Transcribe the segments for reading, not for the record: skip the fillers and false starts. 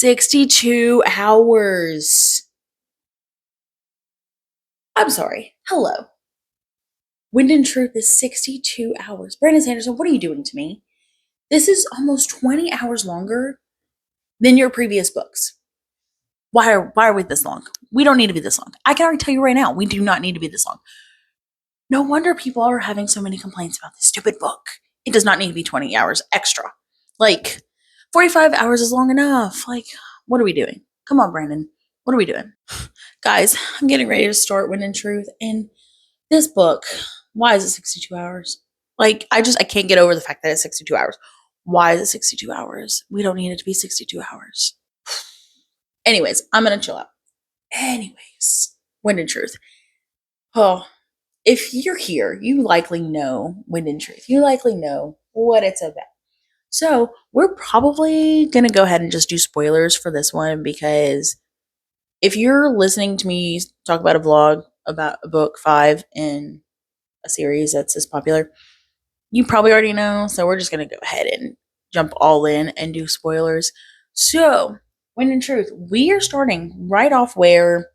62 hours. I'm sorry. Hello. Wind and Truth is 62 hours. Brandon Sanderson, what are you doing to me? This is almost 20 hours longer than your previous books. Why are we this long? We don't need to be this long. I can already tell you right now, we do not need to be this long. No wonder people are having so many complaints about this stupid book. It does not need to be 20 hours extra. 45 hours is long enough. What are we doing? Come on, Brandon. What are we doing? Guys, I'm getting ready to start Wind and Truth, and this book, why is it 62 hours? I can't get over the fact that it's 62 hours. Why is it 62 hours? We don't need it to be 62 hours. Anyways, I'm going to chill out. Anyways, Wind and Truth. Oh, if you're here, you likely know Wind and Truth. You likely know what it's about. So we're probably going to go ahead and just do spoilers for this one, because if you're listening to me talk about a vlog about a book 5 in a series that's this popular, you probably already know. So we're just going to go ahead and jump all in and do spoilers. So, Wind and Truth, we are starting right off where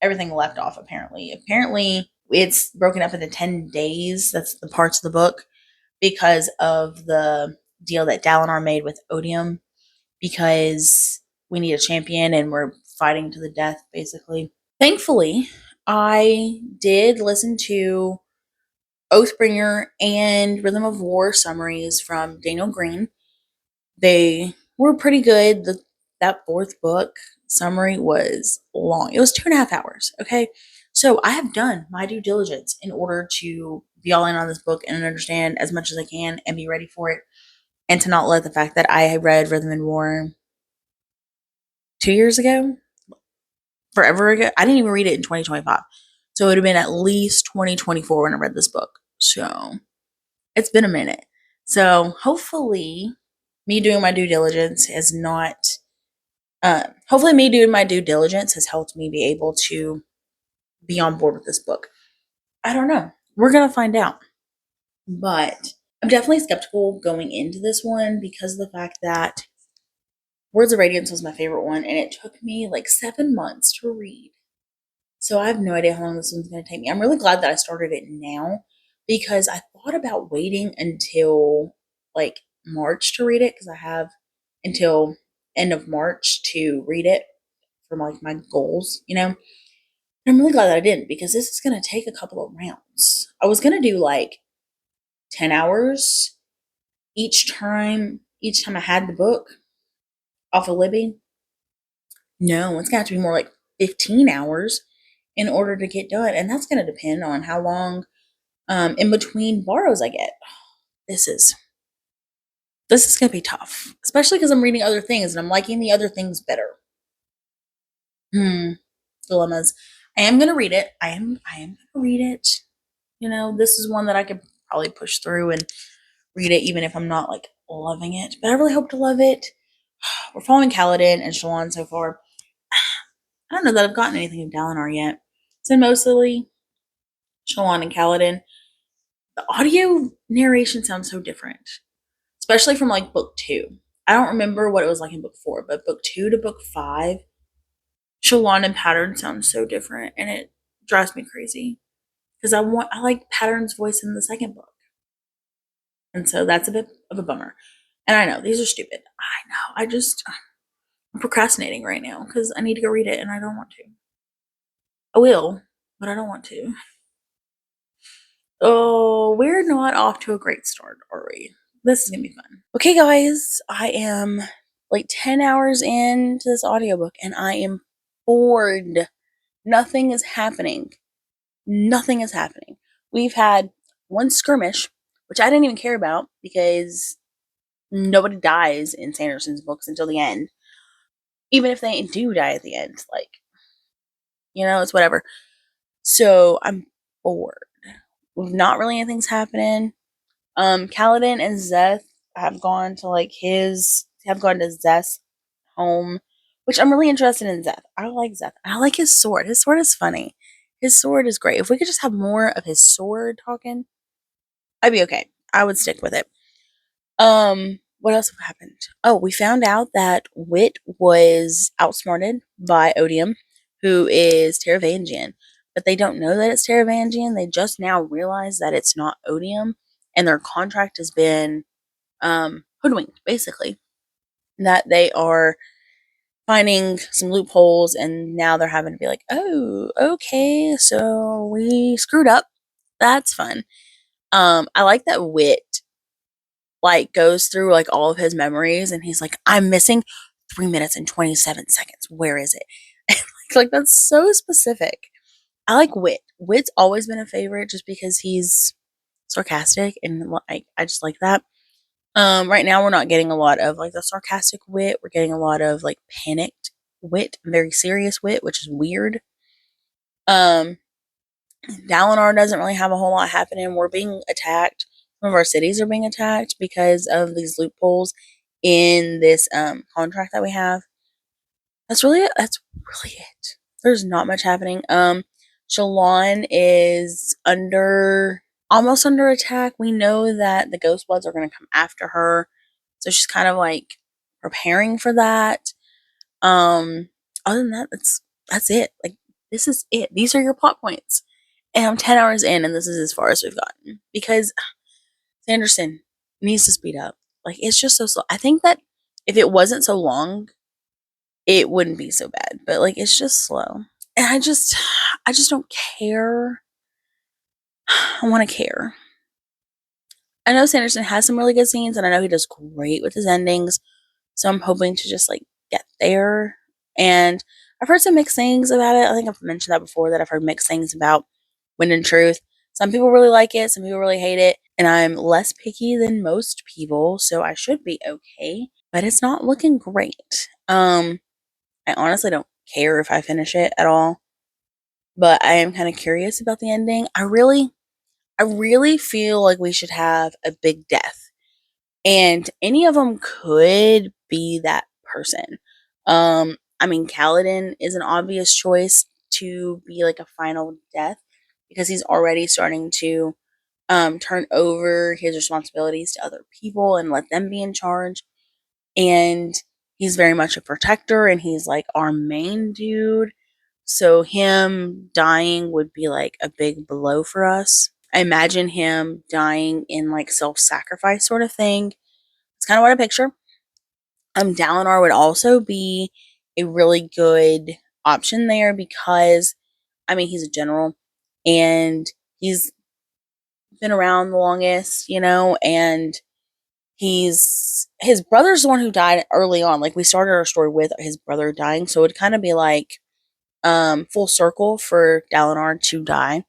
everything left off, apparently. Apparently, it's broken up into 10 days. That's the parts of the book, because of the deal that Dalinar made with Odium, because we need a champion and we're fighting to the death, basically. Thankfully, I did listen to Oathbringer and Rhythm of War summaries from Daniel Green. They were pretty good. That fourth book summary was long. It was 2.5 hours, okay? So I have done my due diligence in order to be all in on this book and understand as much as I can and be ready for it, and to not let the fact that I read Rhythm and War 2 years ago, forever ago. I didn't even read it in 2025. So it would have been at least 2024 when I read this book. So it's been a minute. So hopefully me doing my due diligence has helped me be able to be on board with this book. I don't know. We're going to find out. But I'm definitely skeptical going into this one, because of the fact that Words of Radiance was my favorite one, and it took me 7 months to read. So I have no idea how long this one's going to take me. I'm really glad that I started it now, because I thought about waiting until March to read it, because I have until end of March to read it for my goals, And I'm really glad that I didn't, because this is going to take a couple of rounds. I was going to do 10 hours each time I had the book off of Libby. No, it's going to have to be more like 15 hours in order to get done. And that's going to depend on how long in between borrows I get. This is going to be tough, especially because I'm reading other things and I'm liking the other things better. Dilemmas. I am going to read it. I am going to read it. This is one that I could probably push through and read it, even if I'm not loving it. But I really hope to love it. We're following Kaladin and Shallan so far. I don't know that I've gotten anything of Dalinar yet. So mostly Shallan and Kaladin. The audio narration sounds so different, especially from book 2. I don't remember what it was like in book 4, but book 2 to book 5, Shallan and Pattern sound so different, and it drives me crazy, because I like Pattern's voice in the second book, and so that's a bit of a bummer. And I know these are stupid. I know. I'm procrastinating right now because I need to go read it, and I don't want to. I will, but I don't want to. Oh, we're not off to a great start, are we? This is gonna be fun. Okay, guys, I am 10 hours into this audiobook, and I am bored. Nothing is happening. Nothing is happening. We've had one skirmish, which I didn't even care about, because nobody dies in Sanderson's books until the end. Even if they do die at the end, it's whatever. So I'm bored. Not really anything's happening. Kaladin and Zeth have gone to Zeth's home, which I'm really interested in Zeth. I like Zeth. I like his sword. His sword is funny. His sword is great. If we could just have more of his sword talking, I'd be okay. I would stick with it. what else happened? Oh, we found out that Wit was outsmarted by Odium, who is Teravangian. But they don't know that it's Teravangian. They just now realize that it's not Odium, and their contract has been hoodwinked, basically. That they are finding some loopholes, and now they're having to be like, oh, okay, so we screwed up. That's fun. I like that Wit like goes through like all of his memories, and he's like, I'm missing 3 minutes and 27 seconds. Where is it? like that's so specific. I like Wit. Wit's always been a favorite just because he's sarcastic, and like I just like that. Right now we're not getting a lot of like the sarcastic Wit. We're getting a lot of like panicked Wit, very serious Wit, which is weird. Um, Dalinar doesn't really have a whole lot happening. We're being attacked. Some of our cities are being attacked because of these loopholes in this contract that we have. That's really it. That's really it. There's not much happening. Shalon is almost under attack. We know that the Ghost Bloods are going to come after her, so she's kind of like preparing for that. Other than that, that's it. Like this is it. These are your plot points, and I'm 10 hours in, and this is as far as we've gotten because Sanderson needs to speed up. Like it's just so slow. I think that if it wasn't so long, it wouldn't be so bad. But like it's just slow. And I just don't care. I want to care. I know Sanderson has some really good scenes, and I know he does great with his endings. So I'm hoping to just like get there. And I've heard some mixed things about it. I think I've mentioned that before, that I've heard mixed things about Wind and Truth. Some people really like it, some people really hate it, and I'm less picky than most people, so I should be okay. But it's not looking great. I honestly don't care if I finish it at all, but I am kind of curious about the ending. I really feel like we should have a big death, and any of them could be that person. I mean, Kaladin is an obvious choice to be like a final death because he's already starting to turn over his responsibilities to other people and let them be in charge. And he's very much a protector, and he's like our main dude. So him dying would be like a big blow for us. I imagine him dying in like self-sacrifice sort of thing. It's kind of what I picture. Dalinar would also be a really good option there because, I mean, he's a general and he's been around the longest, and his brother's the one who died early on. Like we started our story with his brother dying, so it'd kind of be like full circle for Dalinar to die.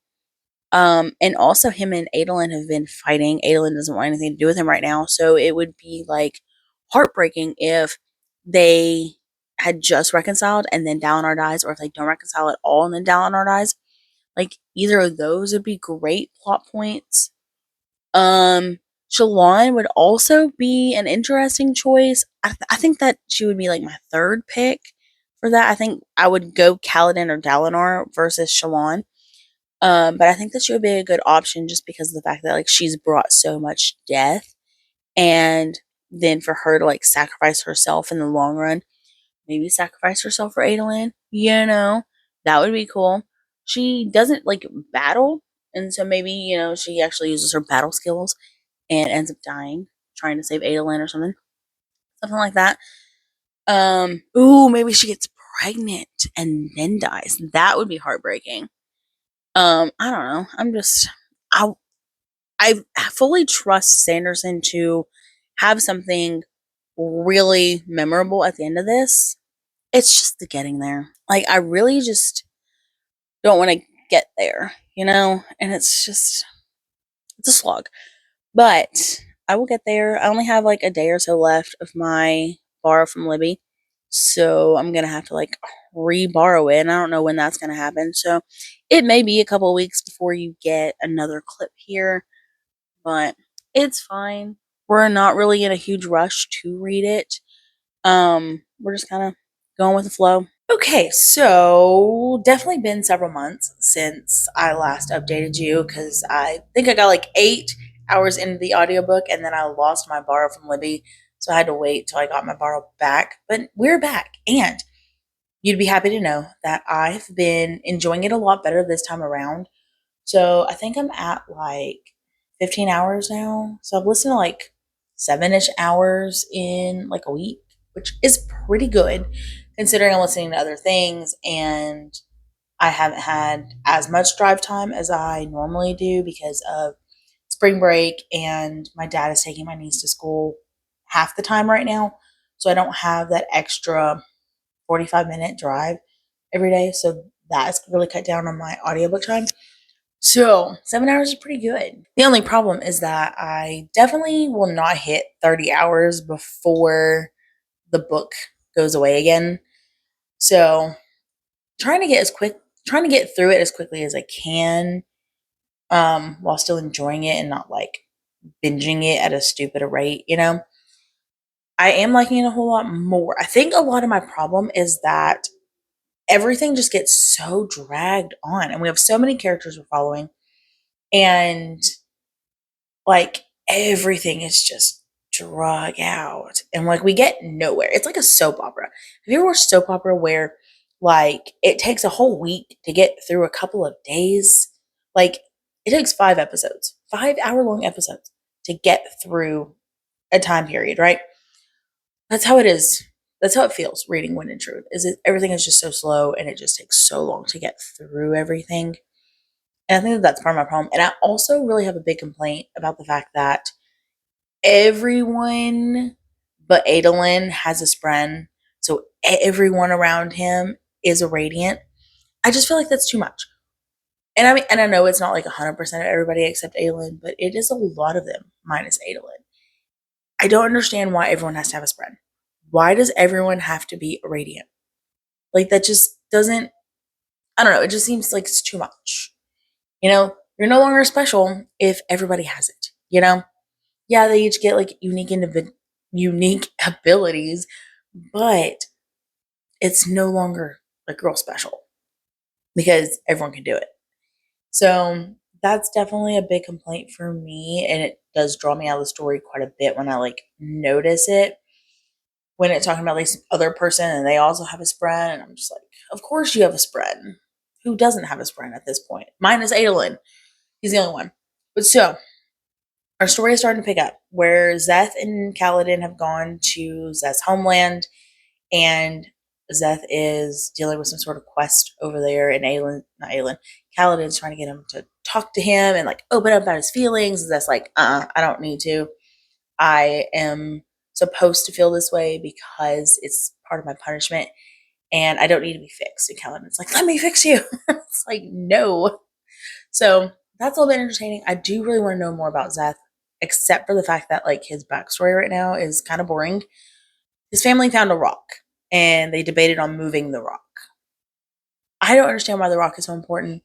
And also him and Adolin have been fighting. Adolin doesn't want anything to do with him right now, so it would be like heartbreaking if they had just reconciled and then Dalinar dies, or if they don't reconcile at all and then Dalinar dies. Like either of those would be great plot points. Shalon would also be an interesting choice. I think that she would be like my third pick for that. I think I would go Kaladin or Dalinar versus Shalon. But I think that she would be a good option just because of the fact that like she's brought so much death, and then for her to like sacrifice herself in the long run, maybe sacrifice herself for Adolin, that would be cool. She doesn't like battle, and so maybe, she actually uses her battle skills and ends up dying trying to save Adolin or something. Something like that. Maybe she gets pregnant and then dies. That would be heartbreaking. I don't know. I I fully trust Sanderson to have something really memorable at the end of this. It's just the getting there. Like I really just don't want to get there, and it's a slog. But I will get there. I only have like a day or so left of my borrow from Libby. So I'm going to have to like re-borrow it. And I don't know when that's going to happen. So it may be a couple of weeks before you get another clip here. But it's fine. We're not really in a huge rush to read it. We're just kind of going with the flow. Okay, so definitely been several months since I last updated you because I think I got like 8 hours into the audiobook and then I lost my borrow from Libby So I had to wait till I got my bottle back. But we're back. And you'd be happy to know that I've been enjoying it a lot better this time around. So I think I'm at like 15 hours now. So I've listened to like 7-ish hours in like a week, which is pretty good considering I'm listening to other things and I haven't had as much drive time as I normally do because of spring break and my dad is taking my niece to school half the time right now. So I don't have that extra 45-minute drive every day. So that's really cut down on my audiobook time. So 7 hours is pretty good. The only problem is that I definitely will not hit 30 hours before the book goes away again. So trying to get through it as quickly as I can, while still enjoying it and not like binging it at a stupid rate, I am liking it a whole lot more. I think a lot of my problem is that everything just gets so dragged on and we have so many characters we're following and like everything is just drug out and like we get nowhere. It's like a soap opera. Have you ever watched soap opera where like it takes a whole week to get through a couple of days? Like it takes 5 episodes, 5 hour long episodes to get through a time period, right? That's how it is. That's how it feels reading Wind and Truth. Everything is just so slow and it just takes so long to get through everything. And I think that that's part of my problem. And I also really have a big complaint about the fact that everyone but Adolin has a spren. So everyone around him is a radiant. I just feel like that's too much. And I mean, and I know it's not like 100% of everybody except Adolin, but it is a lot of them minus Adolin. I don't understand why everyone has to have a spren. Why does everyone have to be a radiant? Like that just doesn't, I don't know, it just seems like it's too much. You're no longer special if everybody has it, Yeah, they each get like unique abilities, but it's no longer like real special because everyone can do it. So that's definitely a big complaint for me, and it does draw me out of the story quite a bit when I like notice it. When it's talking about like some other person and they also have a spread, and I'm just like, of course you have a spread. Who doesn't have a spread at this point? Mine is Adolin. He's the only one. But so our story is starting to pick up where Szeth and Kaladin have gone to Szeth's homeland, and Szeth is dealing with some sort of quest over there, and Kaladin's trying to get him to talk to him and like open up about his feelings. Szeth's like, I don't need to. I am supposed to feel this way because it's part of my punishment, and I don't need to be fixed. And Kaladin's like, let me fix you. It's like, no. So that's a little bit entertaining. I do really want to know more about Szeth, except for the fact that like his backstory right now is kind of boring. His family found a rock and they debated on moving the rock. I don't understand why the rock is so important,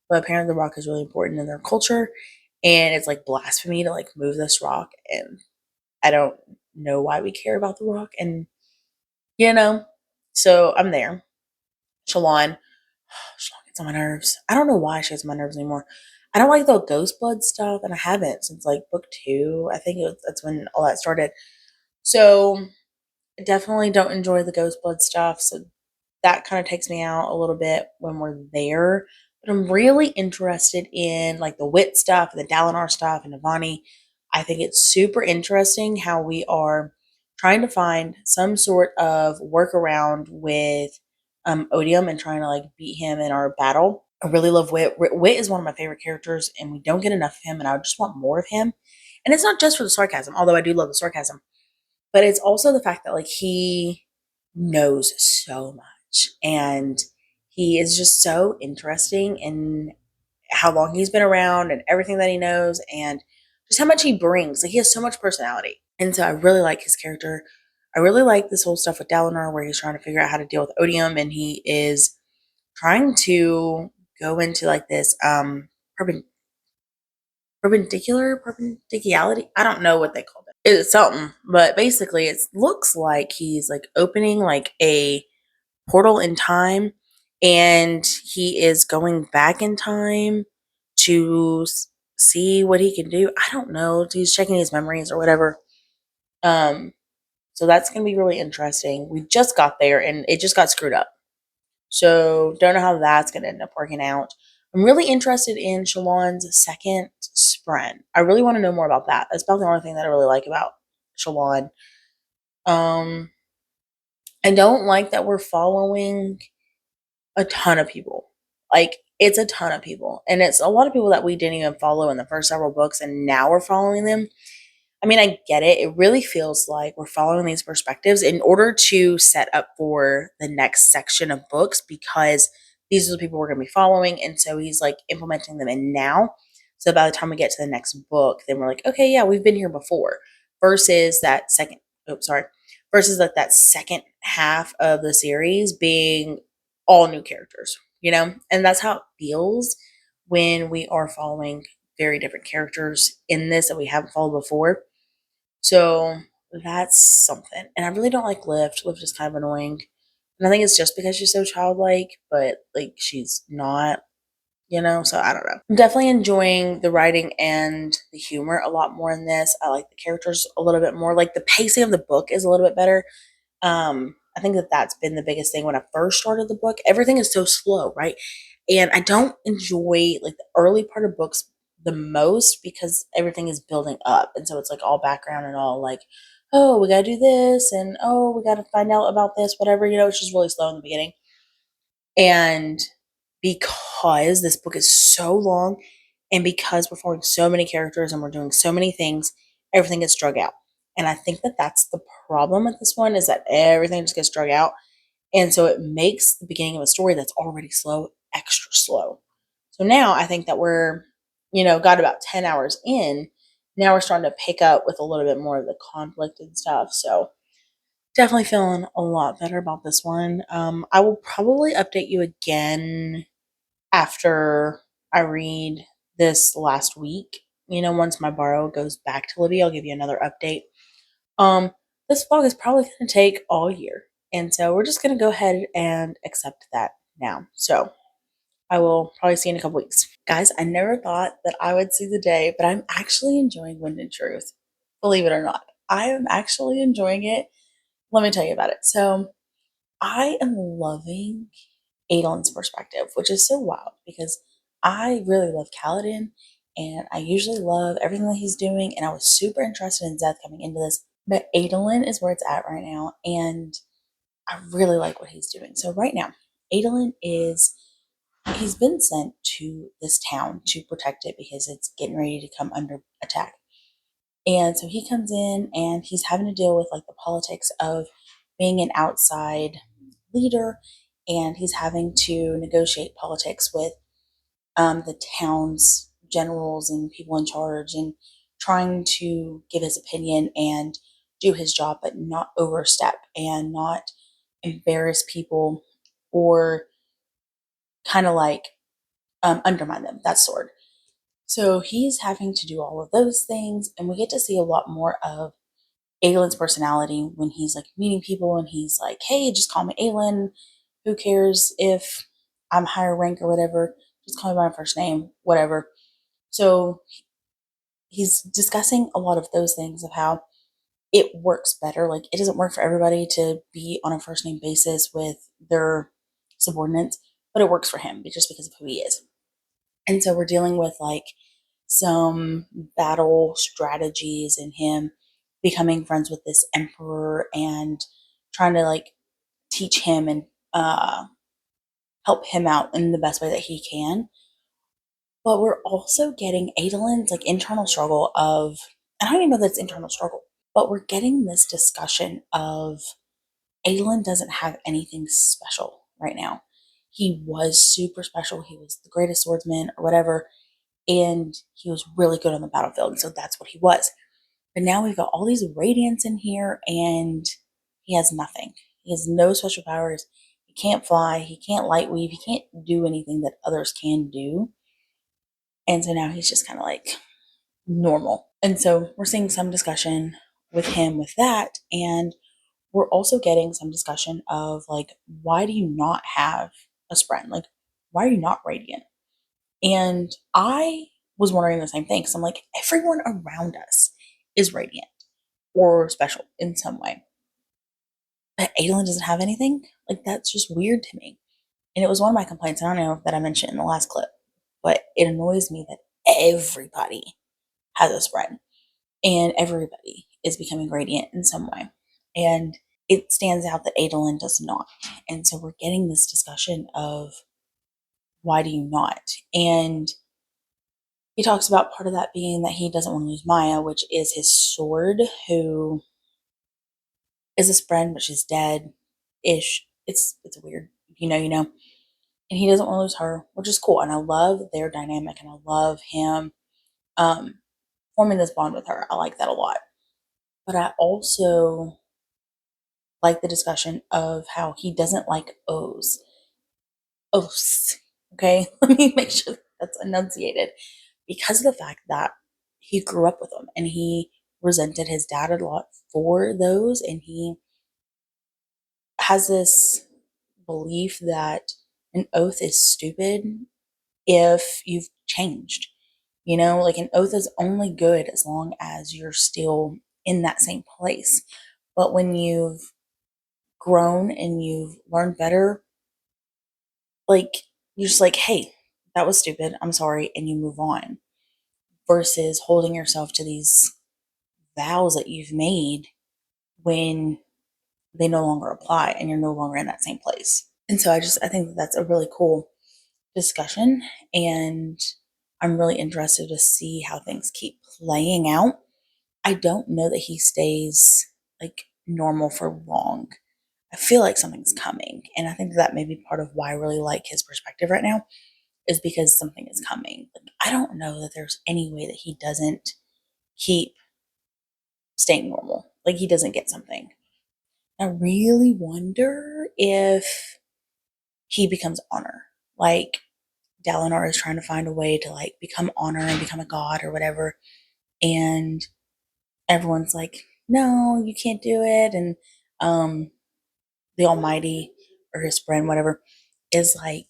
but apparently the rock is really important in their culture and it's like blasphemy to like move this rock, and I don't know why we care about the rock, and you know, so I'm there. Shalon. Shalon gets on my nerves. I don't know why she gets on my nerves anymore. I don't like the ghost blood stuff, and I haven't since like book 2. I think that's when all that started. So I definitely don't enjoy the ghost blood stuff. So that kind of takes me out a little bit when we're there. But I'm really interested in like the wit stuff, the Dalinar stuff, and Navani. I think it's super interesting how we are trying to find some sort of workaround with Odium and trying to like beat him in our battle. I really love Wit. Wit is one of my favorite characters, and we don't get enough of him, and I just want more of him. And it's not just for the sarcasm, although I do love the sarcasm, but it's also the fact that like he knows so much, and he is just so interesting in how long he's been around and everything that he knows and just how much he brings. Like he has so much personality. And so I really like his character. I really like this whole stuff with Dalinar where he's trying to figure out how to deal with Odium, and he is trying to go into like this perpendicularity. I don't know what they call it. It's something, but basically it looks like he's like opening like a portal in time, and he is going back in time to see what he can do. I don't know. He's checking his memories or whatever. Um, So that's going to be really interesting. We just got there and it just got screwed up. So don't know how that's going to end up working out. I'm really interested in Shalon's second sprint. I really want to know more about that. That's about the only thing that I really like about Shalon. Um, I don't like that we're following a ton of people. Like, it's a ton of people. And it's a lot of people that we didn't even follow in the first several books, and now we're following them. I mean, I get it. It really feels like we're following these perspectives in order to set up for the next section of books, because these are the people we're going to be following. And so he's like implementing them in now. So by the time we get to the next book, then we're like, okay, yeah, we've been here before. Versus that second, versus like that second half of the series being all new characters, And that's how it feels when we are following very different characters in this that we haven't followed before. So that's something. And I really don't like Lift. Lift is kind of annoying. And I think it's just because she's so childlike, but like she's not, so I don't know. I'm definitely enjoying the writing and the humor a lot more in this. I like the characters a little bit more. Like the pacing of the book is a little bit better. I think that that's been the biggest thing when I first started the book. Everything is so slow, right? And I don't enjoy like the early part of books the most because everything is building up. And so it's like all background and all like, oh, we got to do this and oh, we got to find out about this, whatever, it's just really slow in the beginning. And because this book is so long and because we're following so many characters and we're doing so many things, everything gets drug out. And I think that that's the problem with this one, is that everything just gets drug out. And so it makes the beginning of a story that's already slow extra slow. So now I think that we're, got about 10 hours in. Now we're starting to pick up with a little bit more of the conflict and stuff. So definitely feeling a lot better about this one. I will probably update you again after I read this last week. Once my borrow goes back to Libby, I'll give you another update. Um, this vlog is probably going to take all year. And so we're just going to go ahead and accept that now. So I will probably see you in a couple weeks. Guys, I never thought that I would see the day, but I'm actually enjoying Wind and Truth. Believe it or not. I am actually enjoying it. Let me tell you about it. So I am loving Adelyn's perspective, which is so wild because I really love Kaladin and I usually love everything that he's doing. And I was super interested in Zeth coming into this, but Adolin is where it's at right now. And I really like what he's doing. So right now, Adolin he's been sent to this town to protect it because it's getting ready to come under attack. And so he comes in and he's having to deal with like the politics of being an outside leader, and he's having to negotiate politics with the town's generals and people in charge, and trying to give his opinion and do his job, but not overstep and not embarrass people or kind of like undermine them, that sort. So he's having to do all of those things, and we get to see a lot more of Aylin's personality when he's like meeting people and he's like, hey, just call me Aylin. Who cares if I'm higher rank or whatever? Just call me by my first name, whatever. So he's discussing a lot of those things of how it works better. Like, it doesn't work for everybody to be on a first name basis with their subordinates, but it works for him just because of who he is. And so we're dealing with like some battle strategies and him becoming friends with this emperor and trying to like teach him and help him out in the best way that he can. But we're also getting Adolyn's like internal struggle of, and I don't even know that's internal struggle, but we're getting this discussion of Adolyn doesn't have anything special right now. He was super special. He was the greatest swordsman or whatever. And he was really good on the battlefield. And so that's what he was. But now we've got all these radiants in here and he has nothing. He has no special powers. He can't fly. He can't light weave. He can't do anything that others can do. And so now he's just kind of like normal. And so we're seeing some discussion with him with that. And we're also getting some discussion of like, why do you not have a sprint? Like, why are you not radiant? And I was wondering the same thing. Because I'm like, everyone around us is radiant or special in some way. but Adolin doesn't have anything. Like, that's just weird to me. And it was one of my complaints. I don't know that I mentioned in the last clip, but it annoys me that everybody has a spread and everybody is becoming radiant in some way. And it stands out that Adolin does not. And so we're getting this discussion of why do you not? And he talks about part of that being that he doesn't want to lose Maya, which is his sword, who is his friend, but she's dead ish. It's weird. You know. And he doesn't want to lose her, which is cool. And I love their dynamic and I love him um forming this bond with her. I like that a lot. But I also like the discussion of how he doesn't like O's. O's. Okay? Let me make sure that's enunciated. Because of the fact that he grew up with them and he resented his dad a lot for those, and he has this belief that an oath is stupid if you've changed. Like an oath is only good as long as you're still in that same place. But when you've grown and you've learned better, like you're just like, hey, that was stupid. I'm sorry. And you move on versus holding yourself to these vows that you've made when they no longer apply and you're no longer in that same place. And so I think that that's a really cool discussion. And I'm really interested to see how things keep playing out. I don't know that he stays like normal for long. I feel like something's coming. And I think that may be part of why I really like his perspective right now, is because something is coming. Like, I don't know that there's any way that he doesn't keep staying normal. Like, he doesn't get something. I really wonder if he becomes honor. Like, Dalinar is trying to find a way to like become honor and become a god or whatever. And everyone's like, no, you can't do it. And the Almighty, or his friend, whatever, is like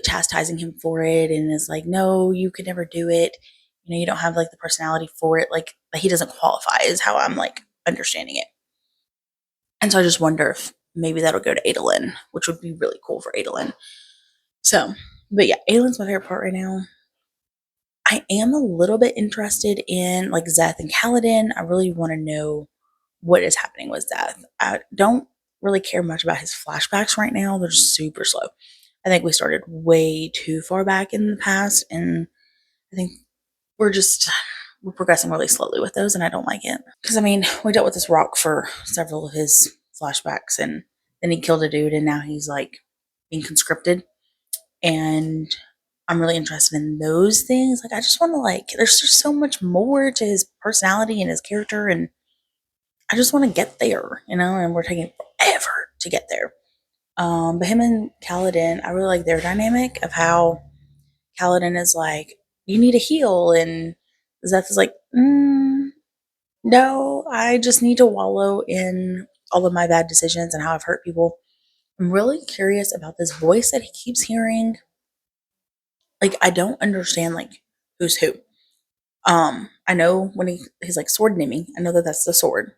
chastising him for it and is like, no, you could never do it. You don't have like the personality for it. Like he doesn't qualify is how I'm like understanding it. And so I just wonder if maybe that'll go to Adolin, which would be really cool for Adolin. So, but yeah, Adolin's my favorite part right now. I am a little bit interested in like Szeth and Kaladin. I really want to know what is happening with Szeth. I don't really care much about his flashbacks right now. They're super slow. I think we started way too far back in the past, and I think we're progressing really slowly with those, and I don't like it. Because I mean, we dealt with this rock for several of his flashbacks, and then he killed a dude, and now he's like being conscripted, and I'm really interested in those things. Like, I just want to like, there's just so much more to his personality and his character, and I just want to get there, and we're taking forever to get there. But him and Kaladin, I really like their dynamic of how Kaladin is like, you need to heal, and Szeth is like, no, I just need to wallow in all of my bad decisions and how I've hurt people. I'm really curious about this voice that he keeps hearing. Like, I don't understand like who's who. I know when he's like sword naming, I know that that's the sword,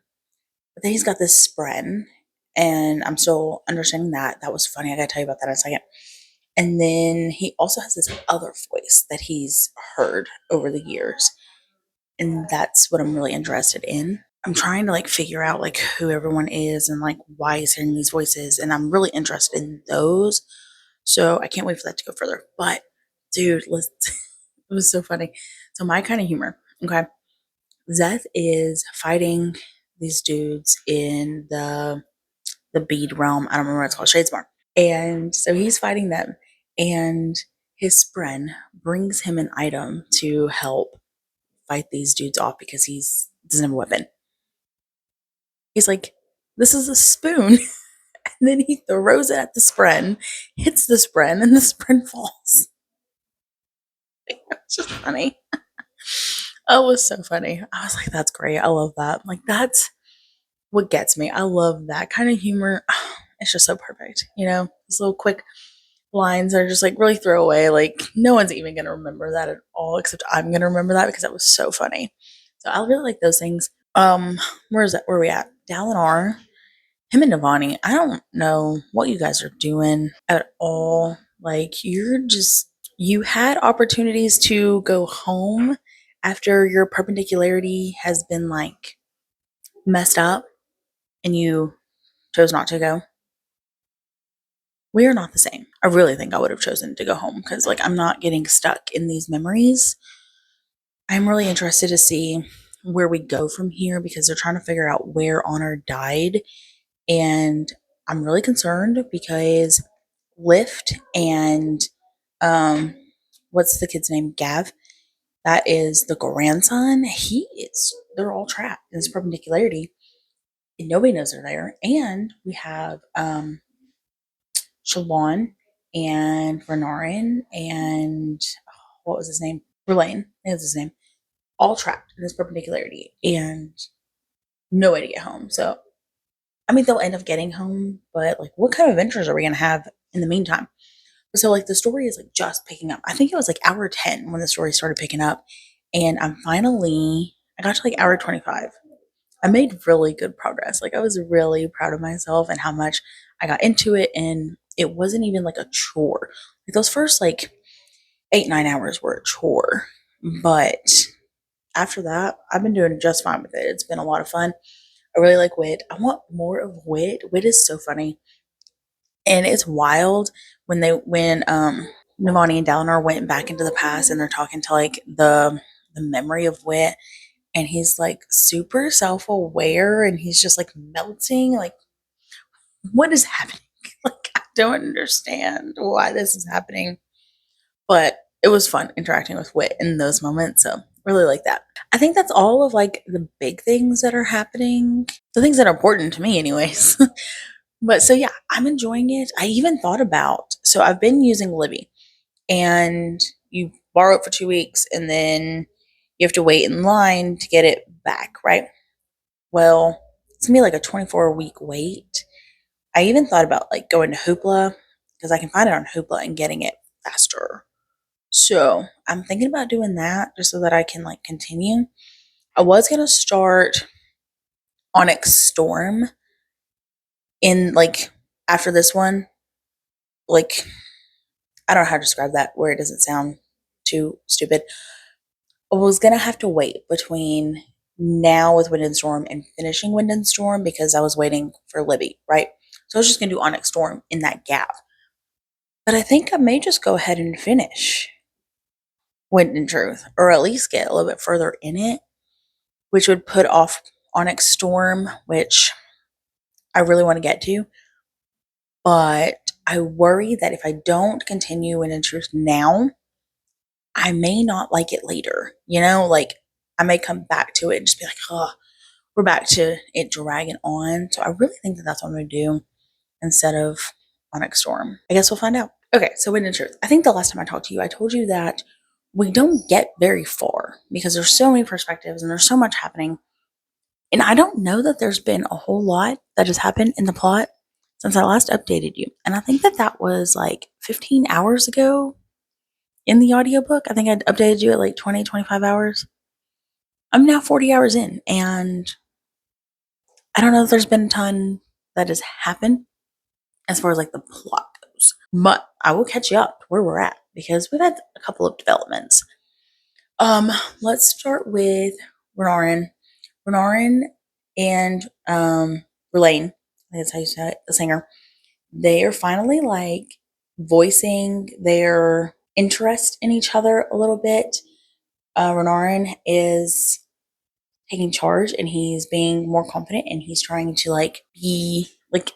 but then he's got this spren, and I'm still understanding that. That was funny. I gotta tell you about that in a second. And then he also has this other voice that he's heard over the years. And that's what I'm really interested in. I'm trying to like figure out like who everyone is and like why he's hearing these voices. And I'm really interested in those. So I can't wait for that to go further. But dude, it was so funny. So my kind of humor, okay. Szeth is fighting these dudes in the bead realm. I don't remember what it's called, Shadesmar. And so he's fighting them, and his friend brings him an item to help fight these dudes off because he's doesn't have a weapon. He's like, this is a spoon. And then he throws it at the spren, hits the spren, and the spren falls. It's just funny. Oh, it was so funny. I was like, that's great. I love that. Like, that's what gets me. I love that kind of humor. It's just so perfect. These little quick lines are just like really throwaway. Like, no one's even going to remember that at all, except I'm going to remember that because that was so funny. So I really like those things. Where is that? Where are we at? Dalinar Him and Navani, I don't know what you guys are doing at all. Like, you had opportunities to go home after your perpendicularity has been like messed up and you chose not to go. We are not the same. I really think I would have chosen to go home because, like, I'm not getting stuck in these memories. I'm really interested to see where we go from here because they're trying to figure out where Honor died. And I'm really concerned because Lift and um what's the kid's name? Gav. That is the grandson. They're all trapped in this perpendicularity. And nobody knows they're there. And we have Shalon and Renarin and what was his name? Relaine. That's his name. All trapped in this perpendicularity and no way to get home. So I mean they'll end up getting home, but like what kind of adventures are we gonna have in the meantime? So like the story is like just picking up. I think it was like hour 10 when the story started picking up. And I got to like hour 25. I made really good progress. Like I was really proud of myself and how much I got into it. And it wasn't even like a chore. Like those first like 8, 9 hours were a chore. But after that, I've been doing just fine with it. It's been a lot of fun. I really like Wit. I want more of Wit. Wit is so funny. And it's wild when Navani and Dalinar went back into the past and they're talking to like the memory of Wit and he's like super self-aware and he's just like melting. Like, what is happening? Like, I don't understand why this is happening. But it was fun interacting with Wit in those moments. So really like that. I think that's all of like the big things that are happening. The things that are important to me anyways. But so yeah, I'm enjoying it. I even thought about so I've been using Libby and you borrow it for 2 weeks and then you have to wait in line to get it back, right? Well, it's gonna be like a 24-week wait. I even thought about like going to Hoopla because I can find it on Hoopla and getting it faster. So I'm thinking about doing that just so that I can like continue. I was gonna start Onyx Storm in like after this one. Like I don't know how to describe that where it doesn't sound too stupid. I was gonna have to wait between now with Wind and Storm and finishing Wind and Storm because I was waiting for Libby, right? So I was just gonna do Onyx Storm in that gap. But I think I may just go ahead and finish Wind and Truth, or at least get a little bit further in it, which would put off Onyx Storm, which I really want to get to. But I worry that if I don't continue Wind and Truth now, I may not like it later. You know, like I may come back to it and just be like, oh, we're back to it dragging on. So I really think that that's what I'm going to do instead of Onyx Storm. I guess we'll find out. Okay, so Wind and Truth. I think the last time I talked to you, I told you that we don't get very far because there's so many perspectives and there's so much happening. And I don't know that there's been a whole lot that has happened in the plot since I last updated you. And I think that that was like 15 hours ago in the audiobook. I think I updated you at like 20, 25 hours. I'm now 40 hours in, and I don't know if there's been a ton that has happened as far as like the plot goes. But I will catch you up to where we're at because we've had a couple of developments. Let's start with Renarin. Renarin and Relaine, I think that's how you say it, the singer. They are finally like voicing their interest in each other a little bit. Renarin is taking charge and he's being more confident and he's trying to like be like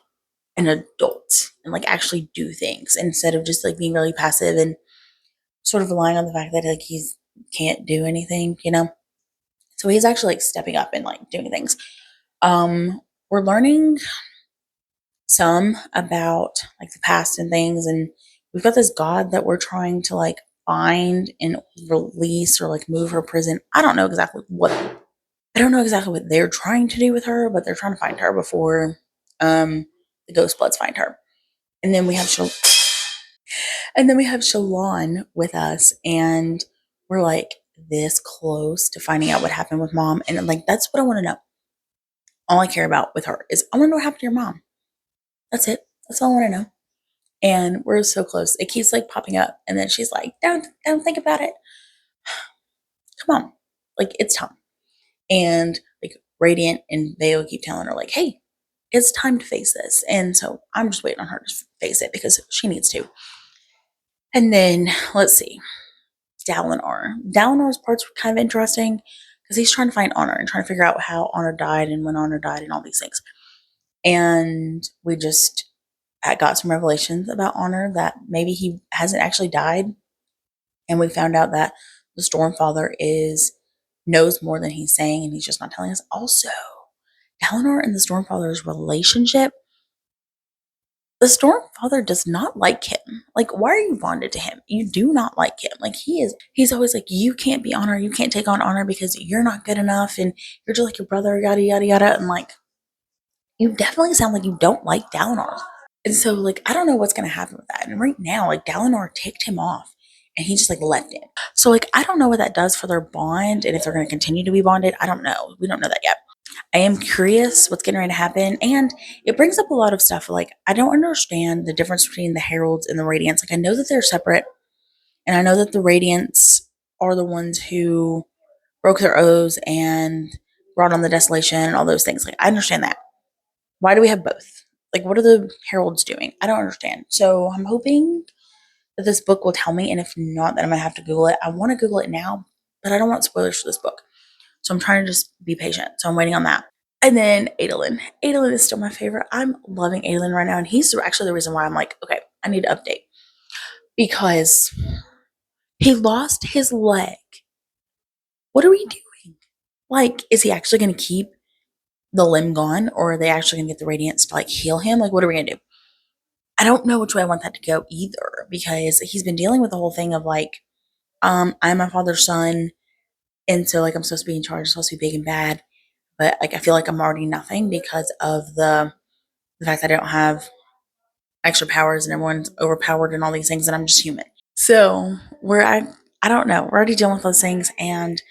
an adult and like actually do things instead of just like being really passive and sort of relying on the fact that like he's can't do anything, you know? So he's actually like stepping up and like doing things. We're learning some about like the past and things, and we've got this god that we're trying to like find and release or like move her prison. I don't know exactly what they're trying to do with her, but they're trying to find her before the Ghost Bloods find her. And then we have Shalon with us, and we're like this close to finding out what happened with Mom, and like that's what I want to know. all I care about with her is I want to know what happened to your mom. That's it. That's all I want to know. And we're so close. It keeps like popping up. And then she's like, don't think about it. Come on. Like, it's time. And like Radiant and Veo keep telling her, like, hey, it's time to face this. And so I'm just waiting on her to face it because she needs to. And then let's see. Dalinar. Dalinar's part's kind of interesting because he's trying to find Honor and trying to figure out how Honor died and when Honor died and all these things. And we just got some revelations about Honor that maybe he hasn't actually died. And we found out that the Stormfather knows more than he's saying, and he's just not telling us. Also, Dalinar and the Stormfather's relationship, the Stormfather does not like him. Like, why are you bonded to him? You do not like him. Like, he's always like, you can't be Honor, you can't take on Honor because you're not good enough, and you're just like your brother, yada, yada, yada. And like, you definitely sound like you don't like Dalinar. And so, like, I don't know what's going to happen with that. And right now, like, Dalinar ticked him off and he just, like, left him. So, like, I don't know what that does for their bond and if they're going to continue to be bonded. I don't know. We don't know that yet. I am curious what's getting ready to happen. And it brings up a lot of stuff. Like, I don't understand the difference between the Heralds and the Radiants. Like, I know that they're separate. And I know that the Radiants are the ones who broke their oaths and brought on the desolation and all those things. Like, I understand that. Why do we have both? Like, what are the heralds doing? I don't understand. So I'm hoping that this book will tell me, and if not, then I'm gonna have to Google it. I want to Google it now, but I don't want spoilers for this book. So I'm trying to just be patient. So I'm waiting on that. And then Adolin. Adolin is still my favorite. I'm loving Adolin right now, and he's actually the reason why I'm like, okay, I need to update. Because he lost his leg. What are we doing? Like, is he actually gonna keep the limb gone, or are they actually gonna get the Radiance to like heal him? Like, what are we gonna do? I don't know which way I want that to go either, because he's been dealing with the whole thing of like, I'm my father's son, and so like I'm supposed to be in charge, I'm supposed to be big and bad, but like I feel like I'm already nothing because of the fact that I don't have extra powers and everyone's overpowered and all these things, and I'm just human. So I don't know. We're already dealing with those things, and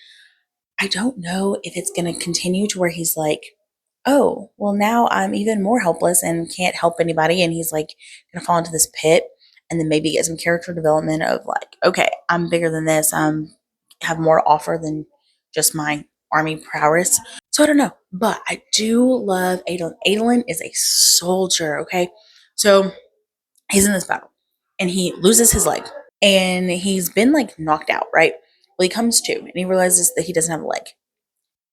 I don't know if it's gonna continue to where he's like, oh, well, now I'm even more helpless and can't help anybody. And he's like gonna fall into this pit and then maybe get some character development of like, okay, I'm bigger than this. Have more to offer than just my army prowess. So I don't know, but I do love Adolin. Adolin is a soldier, okay? So he's in this battle and he loses his leg and he's been like knocked out, right? Well, he comes to and he realizes that he doesn't have a leg.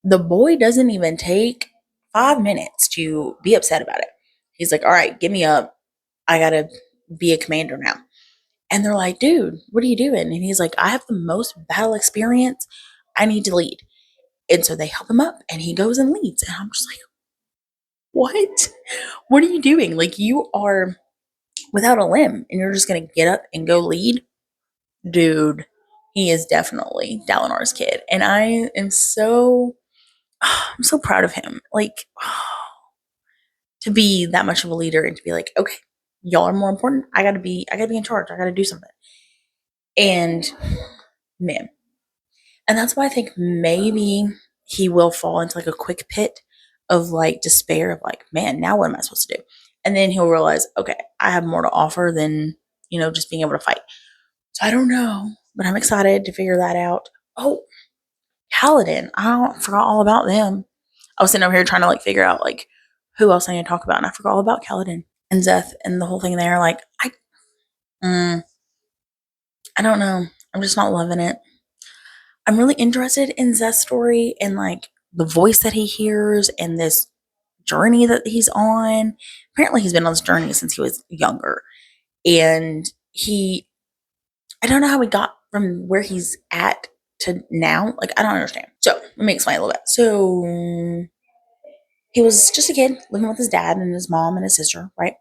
The boy doesn't even take 5 minutes to be upset about it. He's like, all right, get me up. I gotta be a commander now. And they're like, dude, what are you doing? And he's like, I have the most battle experience. I need to lead. And so they help him up and he goes and leads. And I'm just like, what? What are you doing? Like, you are without a limb and you're just gonna get up and go lead? Dude, he is definitely Dalinar's kid. And I am I'm so proud of him. Like, to be that much of a leader and to be like, okay, y'all are more important. I gotta be in charge. I gotta do something. And man, and that's why I think maybe he will fall into like a quick pit of like despair of like, man, now what am I supposed to do? And then he'll realize, okay, I have more to offer than, just being able to fight. So I don't know, but I'm excited to figure that out. Oh, Kaladin. I forgot all about them. I was sitting over here trying to like figure out like who else I need to talk about, and I forgot all about Kaladin and Zeth and the whole thing there. Like, I don't know. I'm just not loving it. I'm really interested in Zeth's story and like the voice that he hears and this journey that he's on. Apparently, he's been on this journey since he was younger, and I don't know how he got from where he's at to now. Like, I don't understand. So let me explain a little bit. So he was just a kid living with his dad and his mom and his sister, right?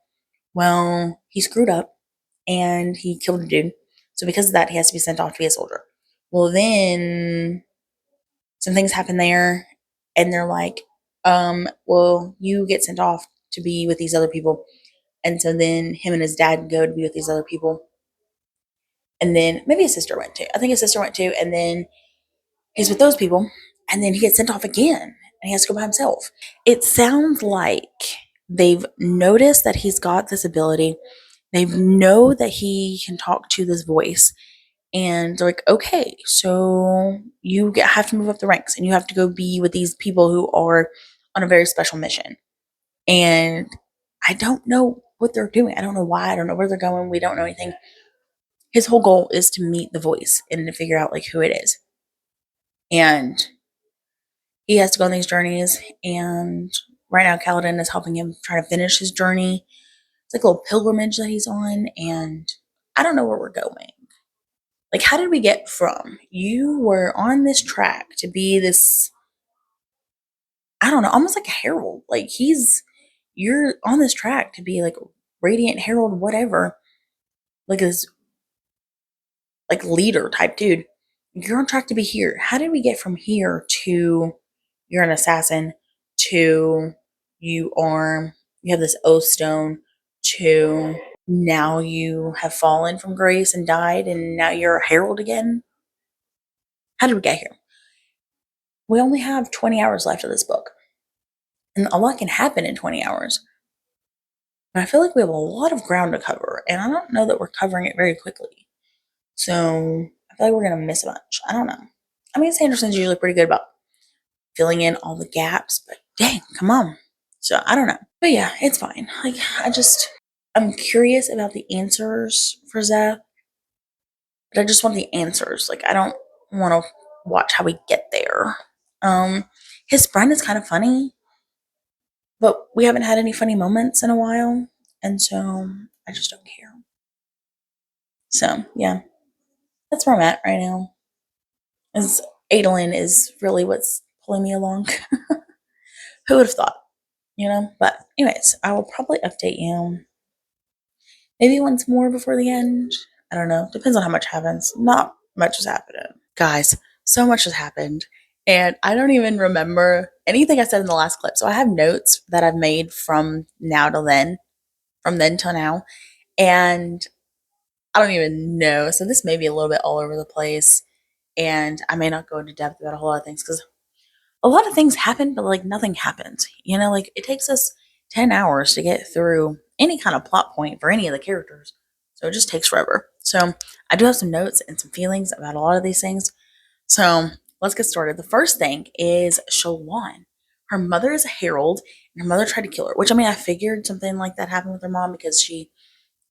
Well, he screwed up and he killed a dude. So because of that, he has to be sent off to be a soldier. Well, then some things happen there, and they're like, well, you get sent off to be with these other people. And so then him and his dad go to be with these other people. And then maybe his sister went too. I think his sister went too. And then he's with those people. And then he gets sent off again. and he has to go by himself. It sounds like they've noticed that he's got this ability. They know that he can talk to this voice. And they're like, okay, so have to move up the ranks and you have to go be with these people who are on a very special mission. And I don't know what they're doing. I don't know why. I don't know where they're going. We don't know anything. His whole goal is to meet the voice and to figure out like who it is. And he has to go on these journeys. And right now, Kaladin is helping him try to finish his journey. It's like a little pilgrimage that he's on. And I don't know where we're going. Like, how did we get from you were on this track to be this, I don't know, almost like a herald? Like, you're on this track to be like radiant herald, whatever, like this, like leader type dude. You're on track to be here. How did we get from here to you're an assassin to you have this oath stone to now you have fallen from grace and died and now you're a herald again? How did we get here? We only have 20 hours left of this book. And a lot can happen in 20 hours. But I feel like we have a lot of ground to cover. And I don't know that we're covering it very quickly. So I feel like we're going to miss a bunch. I don't know. I mean, Sanderson's usually pretty good about filling in all the gaps. But dang, come on. So I don't know. But yeah, it's fine. Like, I'm curious about the answers for Zeth. But I just want the answers. Like, I don't want to watch how we get there. His friend is kind of funny, but we haven't had any funny moments in a while, and so I just don't care. So yeah, that's where I'm at right now. Is Adolin is really what's pulling me along. Who would have thought, you know? But anyways, I will probably update you maybe once more before the end. I don't know. Depends on how much happens. Not much has happened. Guys, so much has happened. And I don't even remember anything I said in the last clip. So I have notes that I've made from now till then, from then till now. And I don't even know. So this may be a little bit all over the place. And I may not go into depth about a whole lot of things because a lot of things happen, but like nothing happens. You know, like it takes us 10 hours to get through any kind of plot point for any of the characters. So it just takes forever. So I do have some notes and some feelings about a lot of these things. So let's get started. The first thing is Shalon. Her mother is a herald, and her mother tried to kill her, which I mean, I figured something like that happened with her mom because she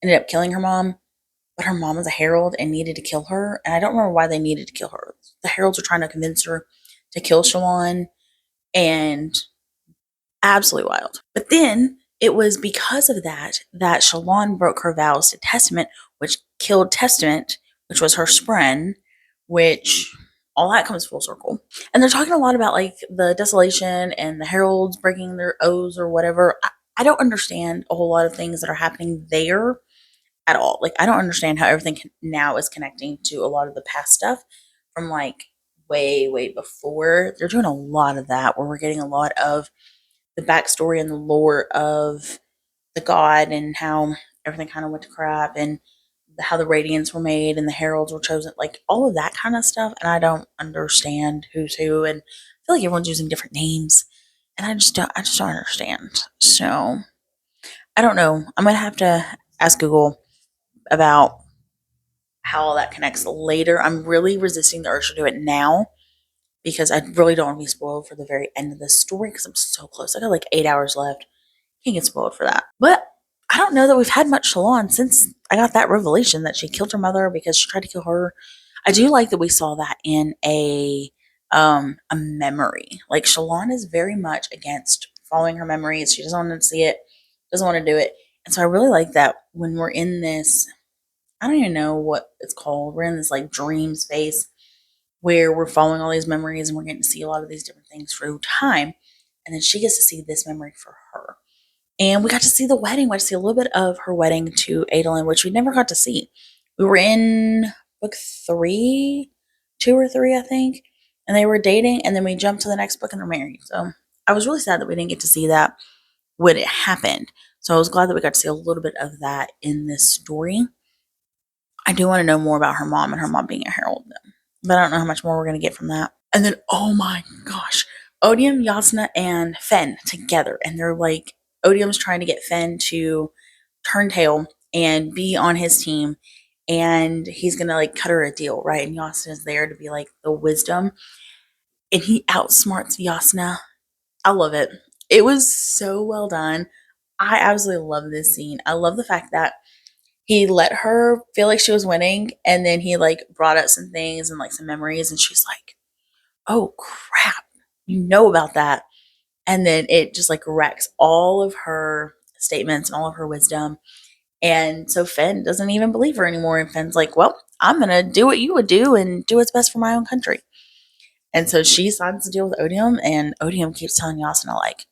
ended up killing her mom, but her mom was a herald and needed to kill her. And I don't remember why they needed to kill her. The heralds were trying to convince her to kill Shalon, and absolutely wild. But then it was because of that that Shalon broke her vows to Testament, which killed Testament, which was her spren, which all that comes full circle. And they're talking a lot about like the desolation and the heralds breaking their oaths or whatever. I don't understand a whole lot of things that are happening there at all. Like, I don't understand how everything now is connecting to a lot of the past stuff from like way, way before. They're doing a lot of that where we're getting a lot of the backstory and the lore of the god and how everything kind of went to crap and how the radiants were made and the heralds were chosen, like all of that kind of stuff. And I don't understand who's who, and I feel like everyone's using different names, and I just don't understand. So I don't know. I'm gonna have to ask Google about how all that connects later. I'm really resisting the urge to do it now because I really don't want to be spoiled for the very end of the story because I'm so close. I got like 8 hours left. Can't get spoiled for that. But I don't know that we've had much Shalon since I got that revelation that she killed her mother because she tried to kill her. I do like that we saw that in a memory. Like Shalon is very much against following her memories. She doesn't want to see it, doesn't want to do it. And so I really like that when we're in this, I don't even know what it's called. We're in this like dream space where we're following all these memories and we're getting to see a lot of these different things through time. And then she gets to see this memory for her. And we got to see the wedding. We got to see a little bit of her wedding to Adolin, which we never got to see. We were in book 3, 2 or 3, I think. And they were dating. And then we jumped to the next book and they're married. So I was really sad that we didn't get to see that when it happened. So I was glad that we got to see a little bit of that in this story. I do want to know more about her mom and her mom being a herald, though. But I don't know how much more we're going to get from that. And then, oh my gosh. Odium, Yasna, and Fen together, and they're like, Odium's trying to get Fen to turn tail and be on his team, and he's gonna like cut her a deal, right? And Yasna's there to be like the wisdom, and he outsmarts Yasna. I love it. It was so well done. I absolutely love this scene. I love the fact that he let her feel like she was winning, and then he like brought up some things and like some memories, and she's like, oh crap, you know about that. And then it just like wrecks all of her statements and all of her wisdom. And so Fen doesn't even believe her anymore. And Fen's like, well, I'm going to do what you would do and do what's best for my own country. And so she signs the deal with Odium, and Odium keeps telling Yasna, like,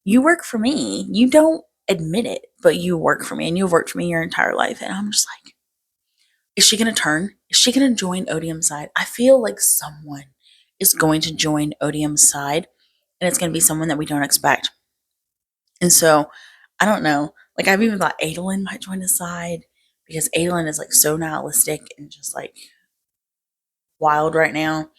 you work for me. You don't admit it, but you work for me, and you've worked for me your entire life. And I'm just like, is she going to turn? Is she going to join Odium's side? I feel like someone is going to join Odium's side, and it's going to be someone that we don't expect. And so, I don't know. Like, I've even thought Adolin might join his side, because Adolin is like so nihilistic and just like wild right now.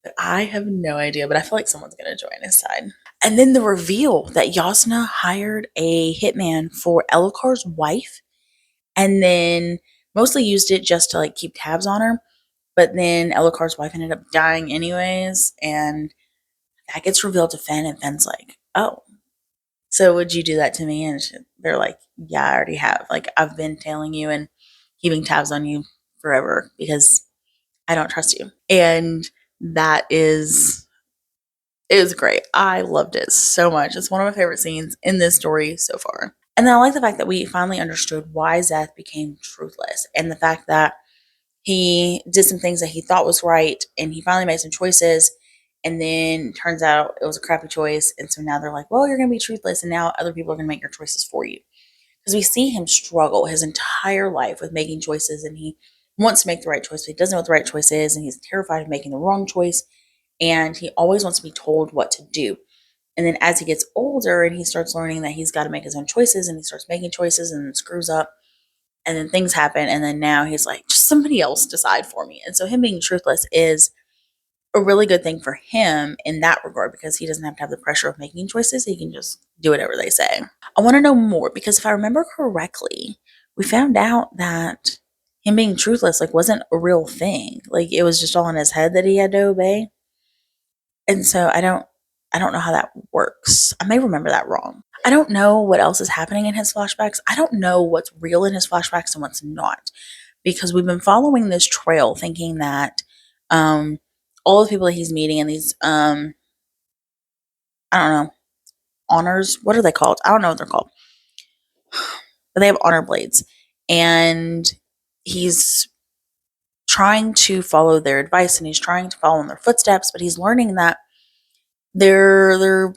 But I have no idea. But I feel like someone's going to join his side. And then the reveal that Yasna hired a hitman for Elokar's wife, and then mostly used it just to like keep tabs on her. But then Elokar's wife ended up dying anyways, and that gets revealed to Fen, and Fen's like, oh, so would you do that to me? And they're like, yeah, I already have. Like, I've been tailing you and keeping tabs on you forever because I don't trust you. And that is, it was great. I loved it so much. It's one of my favorite scenes in this story so far. And then I like the fact that we finally understood why Szeth became truthless, and the fact that he did some things that he thought was right, and he finally made some choices, and then turns out it was a crappy choice. And so now they're like, well, you're going to be truthless, and now other people are going to make your choices for you. Because we see him struggle his entire life with making choices, and he wants to make the right choice, but he doesn't know what the right choice is, and he's terrified of making the wrong choice, and he always wants to be told what to do. And then as he gets older and he starts learning that he's got to make his own choices, and he starts making choices and screws up, and then things happen, and then now he's like, just somebody else decide for me. And so him being truthless is a really good thing for him in that regard, because he doesn't have to have the pressure of making choices. He can just do whatever they say. I want to know more, because if I remember correctly, we found out that him being truthless like wasn't a real thing. Like, it was just all in his head that he had to obey. And so I don't know how that works. I may remember that wrong. I don't know what else is happening in his flashbacks. I don't know what's real in his flashbacks and what's not, because we've been following this trail thinking that all the people that he's meeting and these I don't know, honors, what are they called? I don't know what they're called. But they have honor blades, and he's trying to follow their advice, and he's trying to follow in their footsteps, but he's learning that they're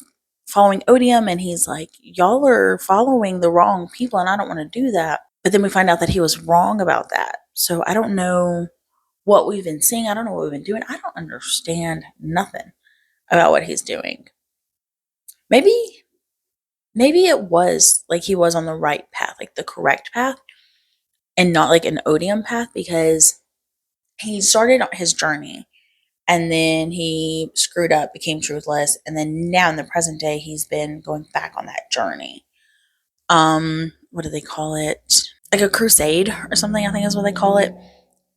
following Odium, and he's like, y'all are following the wrong people, and I don't want to do that. But then we find out that he was wrong about that. So I don't know what we've been seeing. I don't know what we've been doing. I don't understand nothing about what he's doing. Maybe it was like he was on the right path, like the correct path, and not like an Odium path, because he started his journey and then he screwed up, became truthless, and then now in the present day he's been going back on that journey. What do they call it? Like a crusade or something, I think is what they call it.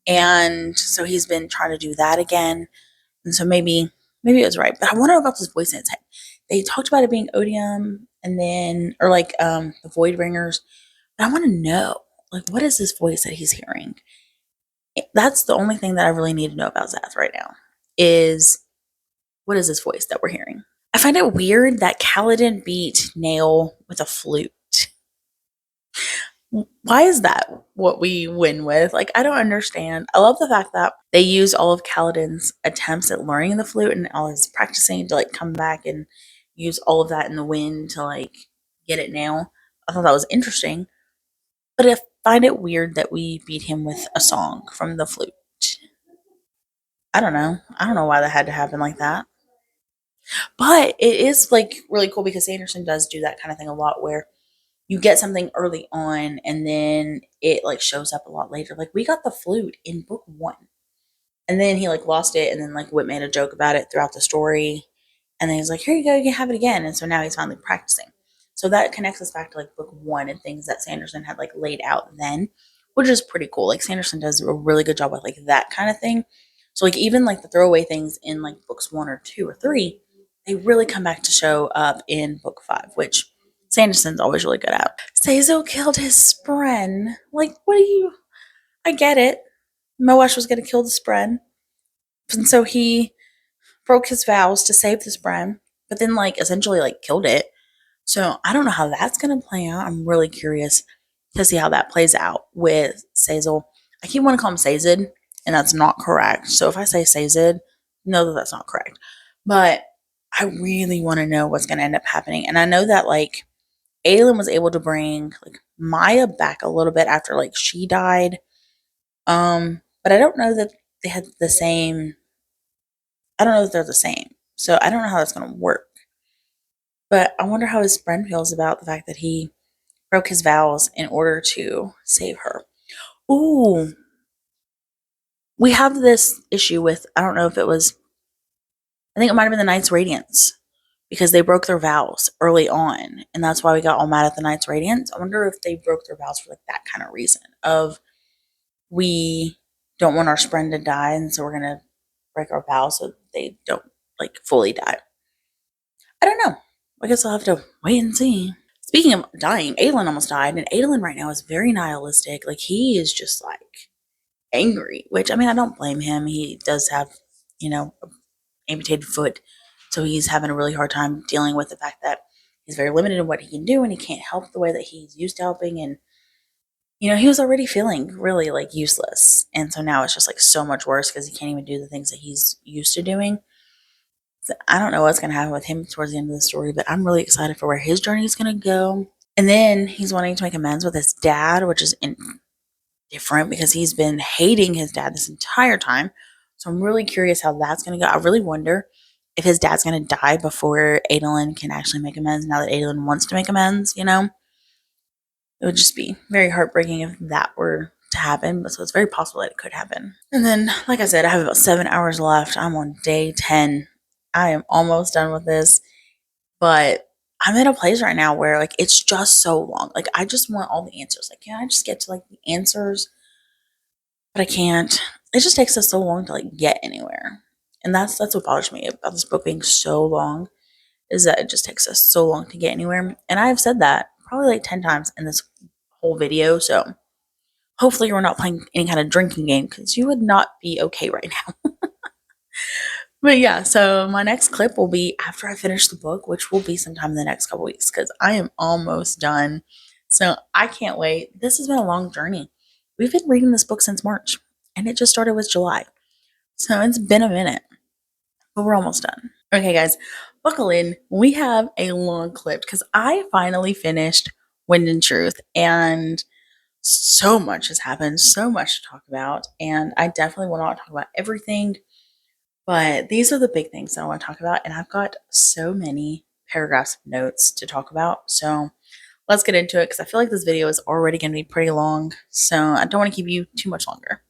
And so he's been trying to do that again. And so maybe it was right. But I wonder about this voice in his head. They talked about it being Odium, and then, or like the Void Ringers. But I want to know, like, what is this voice that he's hearing? That's the only thing that I really need to know about Szeth right now, is what is this voice that we're hearing? I find it weird that Kaladin beat Nail with a flute. Why is that what we win with? Like, I don't understand. I love the fact that they use all of Kaladin's attempts at learning the flute and all his practicing to like come back and use all of that in the wind to like get it now. I thought that was interesting. But I find it weird that we beat him with a song from the flute. I don't know. I don't know why that had to happen like that. But it is like really cool, because Sanderson does do that kind of thing a lot, where you get something early on and then it like shows up a lot later. Like, we got the flute in book 1, and then he like lost it, and then like Whit made a joke about it throughout the story, And then he's like, here you go, you can have it again. And so now he's finally practicing. So that connects us back to like book one and things that Sanderson had like laid out then, which is pretty cool. Like Sanderson does a really good job with like that kind of thing. So like even like the throwaway things in like books one or two or three, they really come back to show up in book five, which Sanderson's always really good at. Seizo killed his spren. Like, what do you? I get it. Moash was going to kill the spren, and so he broke his vows to save the spren, but then like essentially like killed it. So I don't know how that's going to play out. I'm really curious to see how that plays out with Sazel. I keep wanting to call him Sazed, and that's not correct. So if I say Sazed, know that that's not correct. But I really want to know what's going to end up happening. And I know that like Aelin was able to bring like Maya back a little bit after like she died. But I don't know that they had the same. I don't know if they're the same. So I don't know how that's going to work. But I wonder how his friend feels about the fact that he broke his vows in order to save her. Ooh, we have this issue with, I don't know if it was, I think it might have been the Knights Radiance because they broke their vows early on. And that's why we got all mad at the Knights Radiance. I wonder if they broke their vows for like that kind of reason of we don't want our friend to die. And so we're going to break our vows so they don't like fully die. I don't know. I guess I'll have to wait and see. Speaking of dying, Aelin almost died, and Aelin right now is very nihilistic. Like, he is just, like, angry, which, I mean, I don't blame him. He does have, you know, an amputated foot, so he's having a really hard time dealing with the fact that he's very limited in what he can do, and he can't help the way that he's used to helping, and, you know, he was already feeling really, like, useless, and so now it's just, like, so much worse because he can't even do the things that he's used to doing. So I don't know what's going to happen with him towards the end of the story, but I'm really excited for where his journey is going to go. And then he's wanting to make amends with his dad, which is different because he's been hating his dad this entire time. So I'm really curious how that's going to go. I really wonder if his dad's going to die before Adolin can actually make amends now that Adolin wants to make amends, you know? It would just be very heartbreaking if that were to happen. But so it's very possible that it could happen. And then, like I said, I have about 7 hours left. I'm on day 10. I am almost done with this. But I'm in a place right now where like it's just so long. Like I just want all the answers. Like, can I just get to like the answers? But I can't. It just takes us so long to like get anywhere. And that's what bothers me about this book being so long, is that it just takes us so long to get anywhere. And I have said that probably like 10 times in this whole video. So hopefully we're not playing any kind of drinking game because you would not be okay right now. But yeah, so my next clip will be after I finish the book, which will be sometime in the next couple weeks because I am almost done. So I can't wait. This has been a long journey. We've been reading this book since March, and it just started with July. So it's been a minute, but we're almost done. Okay, guys, buckle in. We have a long clip because I finally finished Wind and Truth, and so much has happened, so much to talk about, and I definitely will not talk about everything. But these are the big things that I want to talk about, and I've got so many paragraphs of notes to talk about. So let's get into it because I feel like this video is already going to be pretty long, so I don't want to keep you too much longer.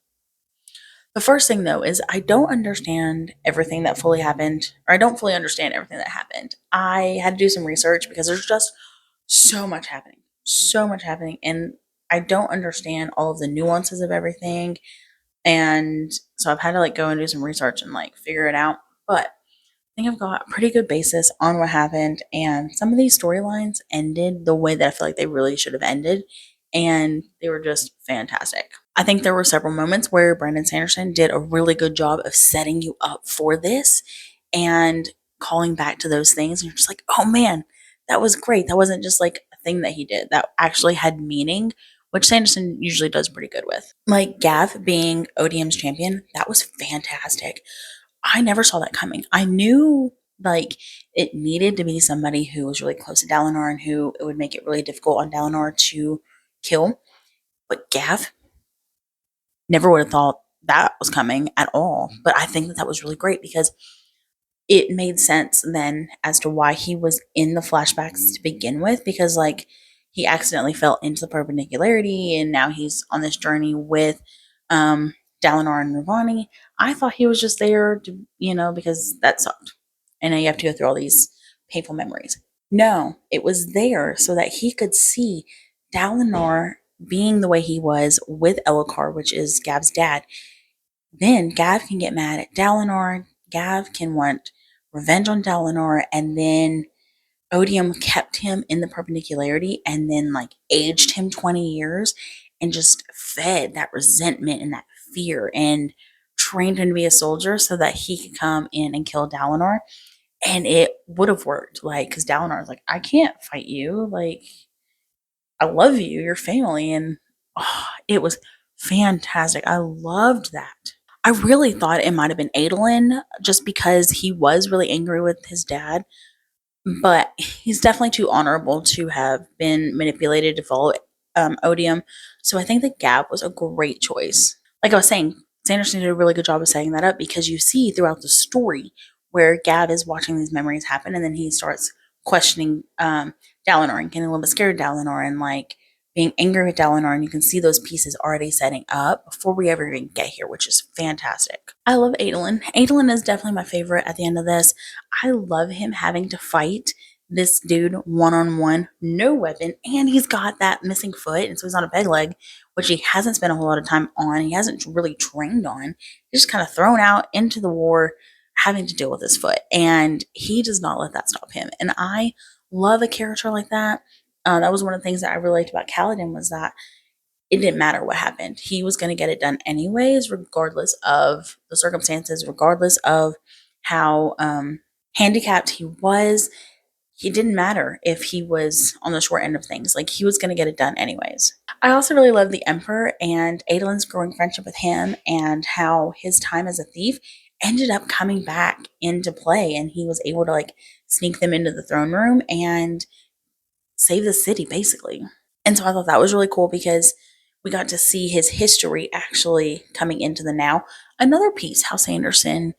The first thing, though, is I don't understand everything that fully happened, or I don't fully understand everything that happened. I had to do some research because there's just so much happening, and I don't understand all of the nuances of everything. And so I've had to like go and do some research and like figure it out. But I think I've got a pretty good basis on what happened. And some of these storylines ended the way that I feel like they really should have ended. And they were just fantastic. I think there were several moments where Brandon Sanderson did a really good job of setting you up for this and calling back to those things. And you're just like, oh man, that was great. That wasn't just like a thing that he did, that actually had meaning, which Sanderson usually does pretty good with. Like Gav being ODM's champion, that was fantastic. I never saw that coming. I knew like it needed to be somebody who was really close to Dalinar and who it would make it really difficult on Dalinar to kill. But Gav, never would have thought that was coming at all. But I think that that was really great because it made sense then as to why he was in the flashbacks to begin with, because like he accidentally fell into the perpendicularity and now he's on this journey with Dalinar and Nirvani. I thought he was just there to, you know, because that sucked. And now you have to go through all these painful memories. No, it was there so that he could see Dalinar being the way he was with Elokar, which is Gav's dad. Then Gav can get mad at Dalinar. Gav can want revenge on Dalinar, and then Odium kept him in the perpendicularity and then like aged him 20 years and just fed that resentment and that fear and trained him to be a soldier so that he could come in and kill Dalinar. And it would have worked, like, because Dalinar was like, I can't fight you. Like, I love you, your family. And it was fantastic. I loved that. I really thought it might have been Adolin just because he was really angry with his dad, but he's definitely too honorable to have been manipulated to follow Odium. So I think that Gab was a great choice. Like I was saying, Sanderson did a really good job of setting that up because you see throughout the story where Gab is watching these memories happen, and then he starts questioning Dalinar and getting a little bit scared of Dalinar and like being angry with Dalinar, and you can see those pieces already setting up before we ever even get here, which is fantastic. I love Adolin. Adolin is definitely my favorite at the end of this. I love him having to fight this dude one-on-one, no weapon, and he's got that missing foot, and so he's on a peg leg, which he hasn't spent a whole lot of time on. He hasn't really trained on. He's just kind of thrown out into the war, having to deal with his foot, and he does not let that stop him. And I love a character like that. That was one of the things that I really liked about Kaladin, was that it didn't matter what happened. He was going to get it done anyways, regardless of the circumstances, regardless of how handicapped he was. It didn't matter if he was on the short end of things. Like, he was going to get it done anyways. I also really love the Emperor and Adolin's growing friendship with him, and how his time as a thief ended up coming back into play, and he was able to like sneak them into the throne room and save the city basically. And so I thought that was really cool because we got to see his history actually coming into the now. Another piece, how Sanderson,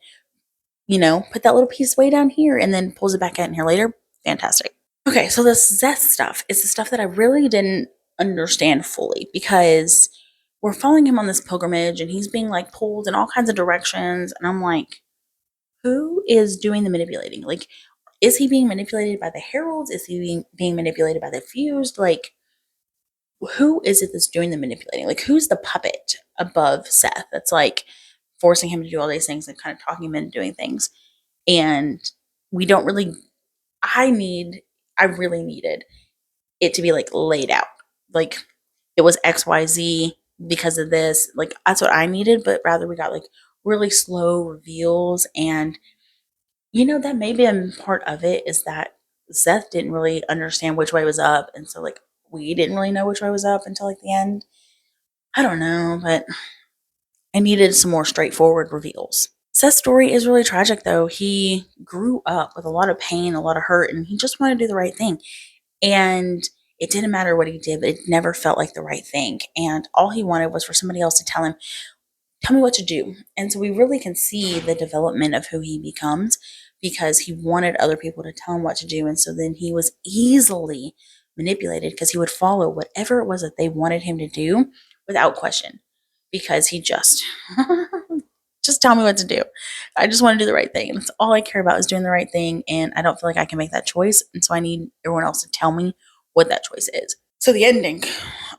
put that little piece way down here and then pulls it back out in here later. Fantastic. Okay, so the Zeth stuff is the stuff that I really didn't understand fully, because we're following him on this pilgrimage and he's being like pulled in all kinds of directions. And I'm like, who is doing the manipulating? Like, is he being manipulated by the heralds? Is he being manipulated by the fused? Like, who is it that's doing the manipulating? Like, who's the puppet above Seth that's like forcing him to do all these things and kind of talking him into doing things? And we don't really, I really needed it to be like laid out. Like, it was XYZ because of this. Like, that's what I needed, but rather we got like really slow reveals. And that may be a part of it, is that Seth didn't really understand which way was up. And so like we didn't really know which way was up until like the end. I don't know, but I needed some more straightforward reveals. Seth's story is really tragic though. He grew up with a lot of pain, a lot of hurt, and he just wanted to do the right thing. And it didn't matter what he did, but it never felt like the right thing. And all he wanted was for somebody else to tell me what to do. And so we really can see the development of who he becomes, because he wanted other people to tell him what to do. And so then he was easily manipulated, because he would follow whatever it was that they wanted him to do without question, because he just tell me what to do. I just want to do the right thing. And that's all I care about, is doing the right thing. And I don't feel like I can make that choice. And so I need everyone else to tell me what that choice is. So the ending,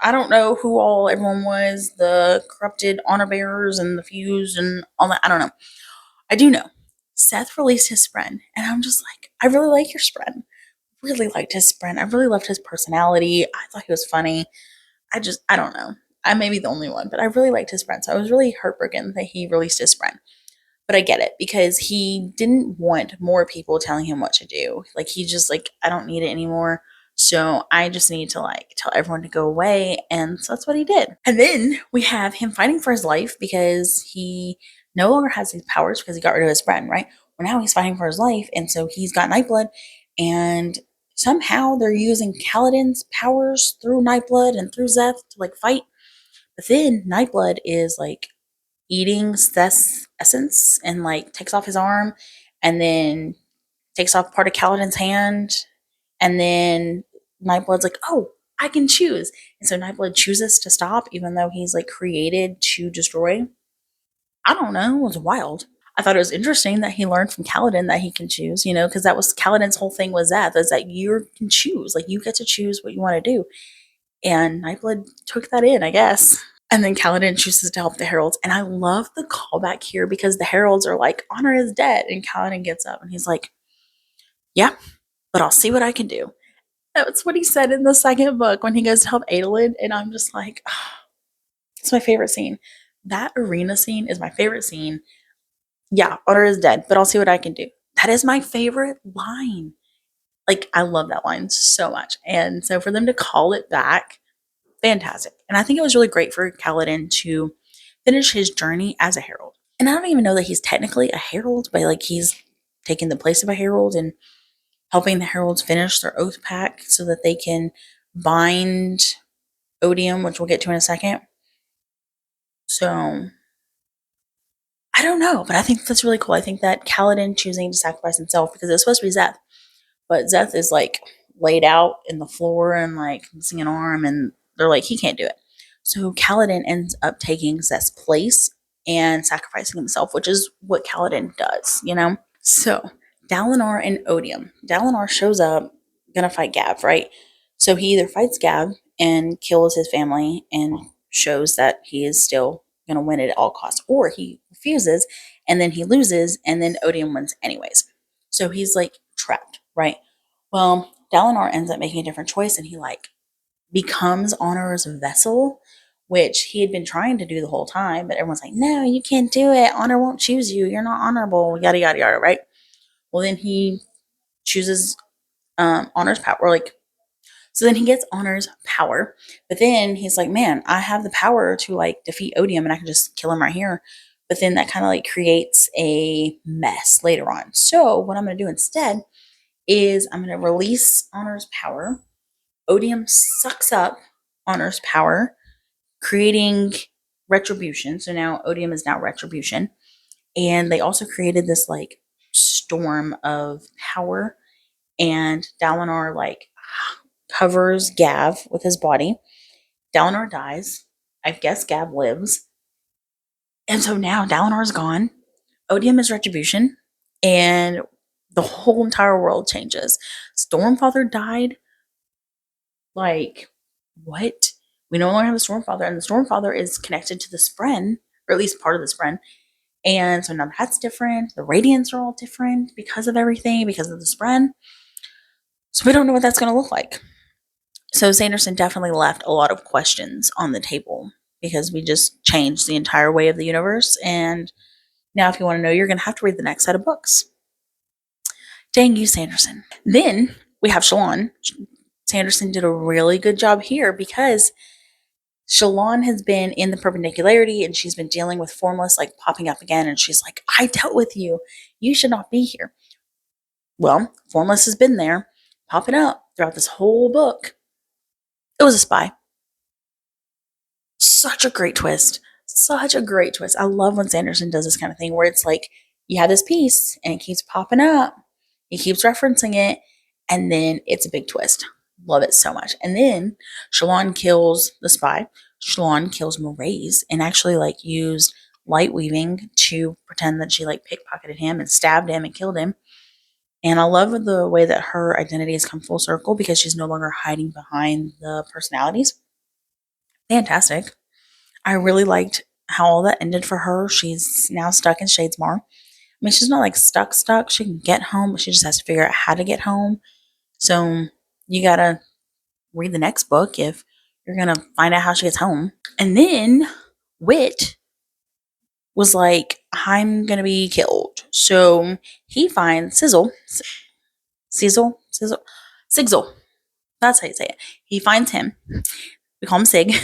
I don't know who all everyone was, the corrupted honor bearers and the fused and all that. I don't know. I do know Seth released his friend, and I'm just like, I really like your friend. Really liked his friend. I really loved his personality. I thought he was funny. I don't know. I may be the only one, but I really liked his friend. So I was really heartbroken that he released his friend. But I get it, because he didn't want more people telling him what to do. Like, he just like, I don't need it anymore. So I just need to like tell everyone to go away. And so that's what he did. And then we have him fighting for his life, because he no longer has these powers because he got rid of his friend, right? Well, now he's fighting for his life. And so he's got Nightblood, and somehow they're using Kaladin's powers through Nightblood and through Zeth to like fight. But then Nightblood is like eating Seth's essence and like takes off his arm, and then takes off part of Kaladin's hand, and then Nightblood's like, oh, I can choose. And so Nightblood chooses to stop, even though he's like created to destroy. I don't know. It was wild. I thought it was interesting that he learned from Kaladin that he can choose, because that was Kaladin's whole thing was that, is that you can choose. Like, you get to choose what you want to do. And Nightblood took that in, I guess. And then Kaladin chooses to help the heralds. And I love the callback here because the heralds are like, Honor is dead. And Kaladin gets up and he's like, yeah, but I'll see what I can do. That's what he said in the second book when he goes to help Adolin. And I'm just like, oh, it's my favorite scene. That arena scene is my favorite scene. Yeah, Honor is dead, but I'll see what I can do. That is my favorite line. Like, I love that line so much. And so for them to call it back, fantastic. And I think it was really great for Kaladin to finish his journey as a herald. And I don't even know that he's technically a herald, but like he's taking the place of a herald and helping the heralds finish their oath pact so that they can bind Odium, which we'll get to in a second. So I don't know, but I think that's really cool. I think that Kaladin choosing to sacrifice himself, because it's supposed to be Zeth, but Zeth is like laid out in the floor and like missing an arm, and they're like, he can't do it. So Kaladin ends up taking Zeth's place and sacrificing himself, which is what Kaladin does, So Dalinar and Odium. Dalinar shows up, gonna fight Gav, right? So he either fights Gav and kills his family and shows that he is still gonna win it at all costs, or he refuses and then he loses and then Odium wins anyways. So he's like trapped, right? Well, Dalinar ends up making a different choice and he like becomes Honor's vessel, which he had been trying to do the whole time, but everyone's like, no, you can't do it. Honor won't choose you. You're not honorable, yada, yada, yada, right? Well, then he chooses Honor's power. So then he gets Honor's power, but then he's like, man, I have the power to like defeat Odium and I can just kill him right here. But then that kind of like creates a mess later on. So what I'm going to do instead is I'm going to release Honor's power. Odium sucks up Honor's power, creating retribution. So now Odium is now retribution. And they also created this like storm of power. And Dalinar like covers Gav with his body. Dalinar dies. I guess Gav lives. And so now Dalinar's gone. Odium is retribution. And the whole entire world changes. Stormfather died. Like, what? We no longer have the Stormfather, and the Stormfather is connected to the Spren, or at least part of the Spren. And so now that's different. The Radiants are all different because of everything, because of the Spren. So we don't know what that's going to look like. So Sanderson definitely left a lot of questions on the table because we just changed the entire way of the universe. And now if you want to know, you're going to have to read the next set of books. Dang you, Sanderson. Then we have Shallan. Sanderson did a really good job here because Shallan has been in the perpendicularity and she's been dealing with Formless like popping up again, and she's like, I dealt with you. You should not be here. Well, Formless has been there, popping up throughout this whole book. It was a spy. Such a great twist. Such a great twist. I love when Sanderson does this kind of thing where it's like you have this piece and it keeps popping up. He keeps referencing it, and then it's a big twist. Love it so much. And then Shallan kills the spy. Shallan kills Moraze and actually like used light weaving to pretend that she like pickpocketed him and stabbed him and killed him. And I love the way that her identity has come full circle because she's no longer hiding behind the personalities. Fantastic. I really liked how all that ended for her. She's now stuck in Shadesmar. I mean, she's not like stuck. She can get home, but she just has to figure out how to get home. So you gotta read the next book if you're gonna find out how she gets home. And then Wit was like, I'm gonna be killed. So he finds Sigil. That's how you say it. He finds him. We call him Sig.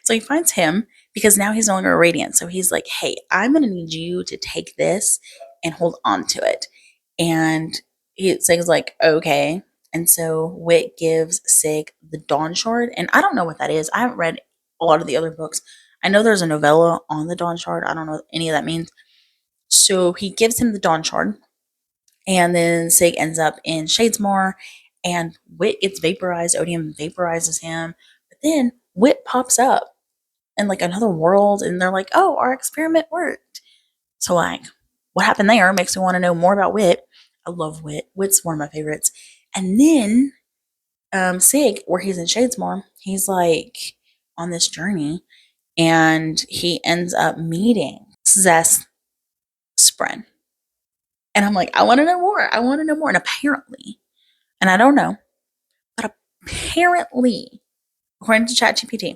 So he finds him because now he's no longer a Radiant. So he's like, hey, I'm going to need you to take this and hold on to it. And Sig's like, okay. And so Wit gives Sig the Dawn Shard. And I don't know what that is. I haven't read a lot of the other books. I know there's a novella on the Dawn Shard. I don't know what any of that means. So he gives him the Dawn Shard. And then Sig ends up in Shadesmar. And Wit gets vaporized. Odium vaporizes him. But then Wit pops up in like another world, and they're like, oh, our experiment worked. So like, what happened there makes me want to know more about Wit. I love Wit. Wit's one of my favorites. And then Sig, where he's in Shadesmore, he's like on this journey, and he ends up meeting Zess Spren. And I'm like, I want to know more. I want to know more. And apparently, and I don't know, but apparently, according to ChatGPT,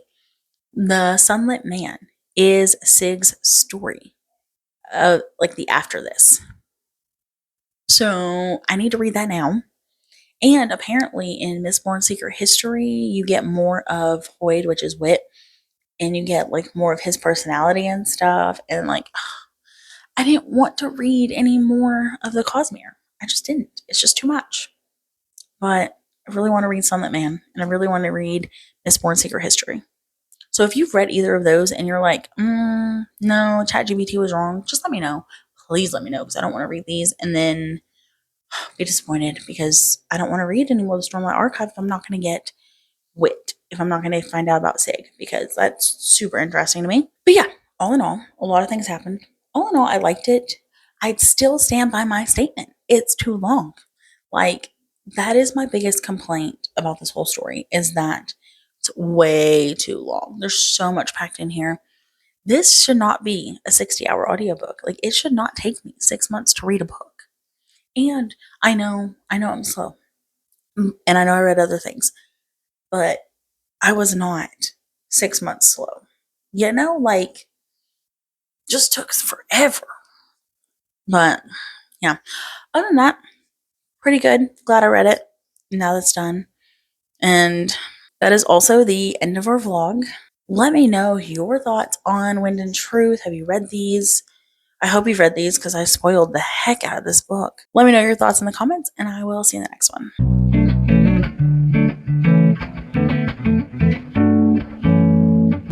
the Sunlit Man is Sig's story, like the after this. So I need to read that now. And apparently, in Mistborn Secret History, you get more of Hoyd, which is Wit, and you get like more of his personality and stuff. And like, I didn't want to read any more of the Cosmere. I just didn't. It's just too much. But I really want to read Sunlit Man, and I really want to read Mistborn Secret History. So if you've read either of those and you're like, no, ChatGPT was wrong, just let me know. Please let me know, because I don't want to read these and then be disappointed, because I don't want to read any more of the Stormlight Archive if I'm not going to get Wit, if I'm not going to find out about Sig, because that's super interesting to me. But yeah, all in all, a lot of things happened. All in all, I liked it. I'd still stand by my statement. It's too long. Like, that is my biggest complaint about this whole story, is that it's way too long. There's so much packed in here. This should not be a 60-hour audiobook. Like, it should not take me 6 months to read a book. And I know I'm slow. And I know I read other things. But I was not 6 months slow. You know, like, just took forever. But yeah, other than that, pretty good. Glad I read it. Now that's done. And that is also the end of our vlog. Let me know your thoughts on Wind and Truth. Have you read these? I hope you've read these, because I spoiled the heck out of this book. Let me know your thoughts in the comments, and I will see you in the next one.